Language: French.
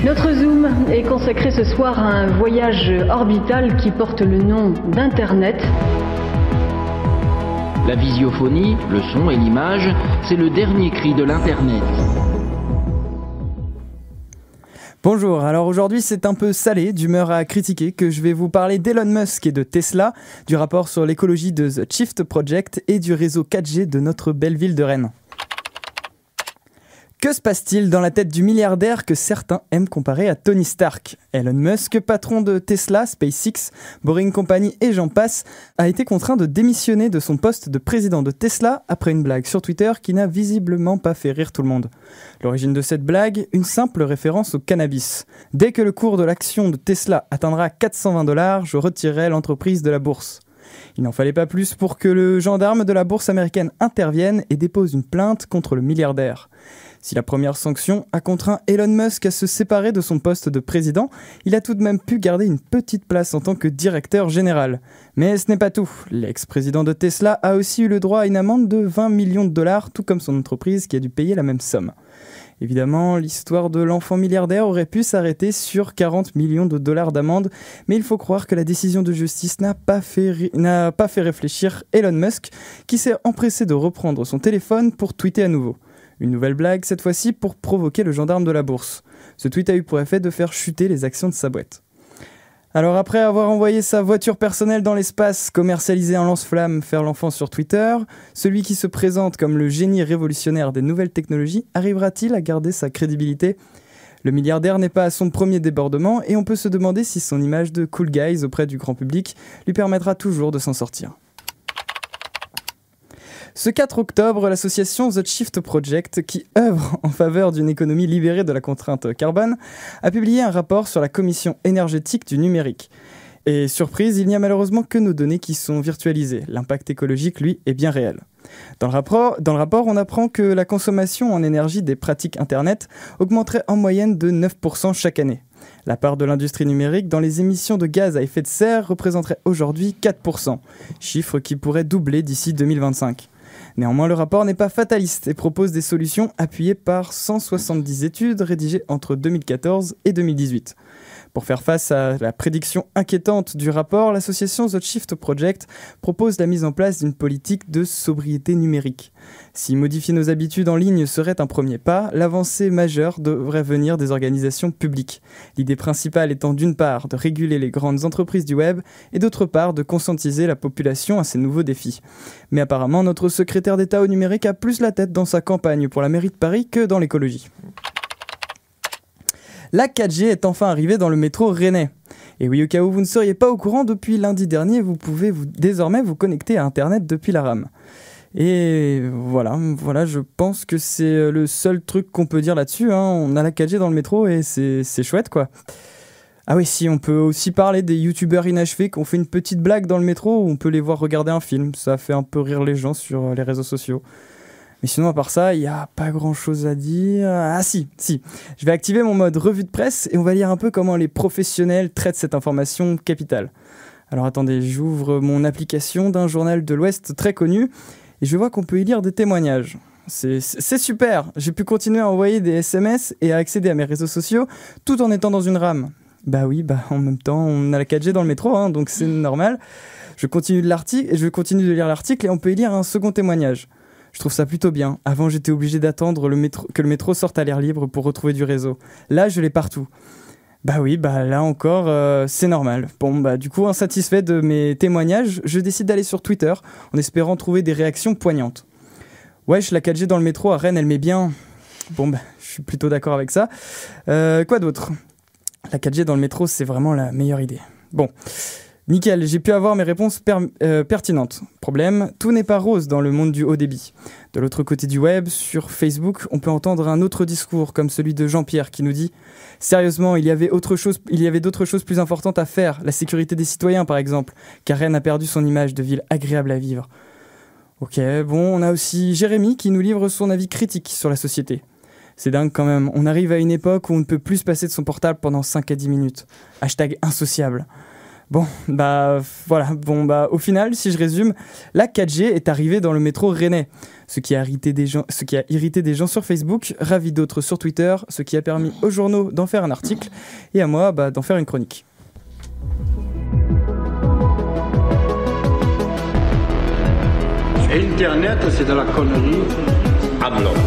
Notre Zoom est consacré ce soir à un voyage orbital qui porte le nom d'Internet. La visiophonie, le son et l'image, c'est le dernier cri de l'Internet. Bonjour, alors aujourd'hui c'est un peu salé, d'humeur à critiquer, que je vais vous parler d'Elon Musk et de Tesla, du rapport sur l'écologie de The Shift Project et du réseau 4G de notre belle ville de Rennes. Que se passe-t-il dans la tête du milliardaire que certains aiment comparer à Tony Stark ? Elon Musk, patron de Tesla, SpaceX, Boring Company et j'en passe, a été contraint de démissionner de son poste de président de Tesla après une blague sur Twitter qui n'a visiblement pas fait rire tout le monde. L'origine de cette blague, une simple référence au cannabis. Dès que le cours de l'action de Tesla atteindra 420 $, je retirerai l'entreprise de la bourse. Il n'en fallait pas plus pour que le gendarme de la bourse américaine intervienne et dépose une plainte contre le milliardaire. Si la première sanction a contraint Elon Musk à se séparer de son poste de président, il a tout de même pu garder une petite place en tant que directeur général. Mais ce n'est pas tout. L'ex-président de Tesla a aussi eu le droit à une amende de 20 millions de $, tout comme son entreprise qui a dû payer la même somme. Évidemment, l'histoire de l'enfant milliardaire aurait pu s'arrêter sur 40 millions de $ d'amende, mais il faut croire que la décision de justice n'a pas fait réfléchir Elon Musk, qui s'est empressé de reprendre son téléphone pour tweeter à nouveau. Une nouvelle blague, cette fois-ci pour provoquer le gendarme de la bourse. Ce tweet a eu pour effet de faire chuter les actions de sa boîte. Alors après avoir envoyé sa voiture personnelle dans l'espace, commercialisé un lance-flamme, faire l'enfant sur Twitter, celui qui se présente comme le génie révolutionnaire des nouvelles technologies arrivera-t-il à garder sa crédibilité ? Le milliardaire n'est pas à son premier débordement et on peut se demander si son image de cool guys auprès du grand public lui permettra toujours de s'en sortir. Ce 4 octobre, l'association The Shift Project, qui œuvre en faveur d'une économie libérée de la contrainte carbone, a publié un rapport sur la commission énergétique du numérique. Et surprise, il n'y a malheureusement que nos données qui sont virtualisées. L'impact écologique, lui, est bien réel. Dans le rapport, on apprend que la consommation en énergie des pratiques Internet augmenterait en moyenne de 9% chaque année. La part de l'industrie numérique dans les émissions de gaz à effet de serre représenterait aujourd'hui 4%, chiffre qui pourrait doubler d'ici 2025. Néanmoins, le rapport n'est pas fataliste et propose des solutions appuyées par 170 études rédigées entre 2014 et 2018. Pour faire face à la prédiction inquiétante du rapport, l'association The Shift Project propose la mise en place d'une politique de sobriété numérique. Si modifier nos habitudes en ligne serait un premier pas, l'avancée majeure devrait venir des organisations publiques. L'idée principale étant d'une part de réguler les grandes entreprises du web et d'autre part de conscientiser la population à ces nouveaux défis. Mais apparemment, notre secrétaire d'État au numérique a plus la tête dans sa campagne pour la mairie de Paris que dans l'écologie. La 4G est enfin arrivée dans le métro rennais. Et oui, au cas où vous ne seriez pas au courant, depuis lundi dernier, vous pouvez désormais vous connecter à Internet depuis la rame. Et voilà, je pense que c'est le seul truc qu'on peut dire là-dessus. On a la 4G dans le métro et c'est chouette, quoi. Ah oui, si, on peut aussi parler des youtubeurs inachevés qui ont fait une petite blague dans le métro où on peut les voir regarder un film. Ça fait un peu rire les gens sur les réseaux sociaux. Mais sinon, à part ça, il n'y a pas grand-chose à dire. Ah si. Je vais activer mon mode revue de presse et on va lire un peu comment les professionnels traitent cette information capitale. Alors attendez, j'ouvre mon application d'un journal de l'Ouest très connu et je vois qu'on peut y lire des témoignages. C'est super. J'ai pu continuer à envoyer des SMS et à accéder à mes réseaux sociaux tout en étant dans une rame. Bah oui, en même temps, on a la 4G dans le métro, donc c'est normal. Je continue de lire l'article et on peut y lire un second témoignage. Je trouve ça plutôt bien. Avant, j'étais obligé d'attendre que le métro sorte à l'air libre pour retrouver du réseau. Là, je l'ai partout. Bah oui, là encore, c'est normal. Bon, du coup, insatisfait de mes témoignages, je décide d'aller sur Twitter en espérant trouver des réactions poignantes. Wesh, la 4G dans le métro à Rennes, elle met bien. Je suis plutôt d'accord avec ça. Quoi d'autre ? La 4G dans le métro, c'est vraiment la meilleure idée. Bon. Nickel, j'ai pu avoir mes réponses pertinentes. Problème, tout n'est pas rose dans le monde du haut débit. De l'autre côté du web, sur Facebook, on peut entendre un autre discours comme celui de Jean-Pierre qui nous dit « Sérieusement, il y avait d'autres choses plus importantes à faire, la sécurité des citoyens par exemple, car Rennes a perdu son image de ville agréable à vivre. » Ok, on a aussi Jérémy qui nous livre son avis critique sur la société. C'est dingue quand même, on arrive à une époque où on ne peut plus se passer de son portable pendant 5 à 10 minutes. #insociable. Bon, voilà. Bon, au final, si je résume, la 4G est arrivée dans le métro rennais. Ce qui a irrité des gens sur Facebook, ravi d'autres sur Twitter, ce qui a permis aux journaux d'en faire un article et à moi d'en faire une chronique. Internet, c'est de la connerie à bloc.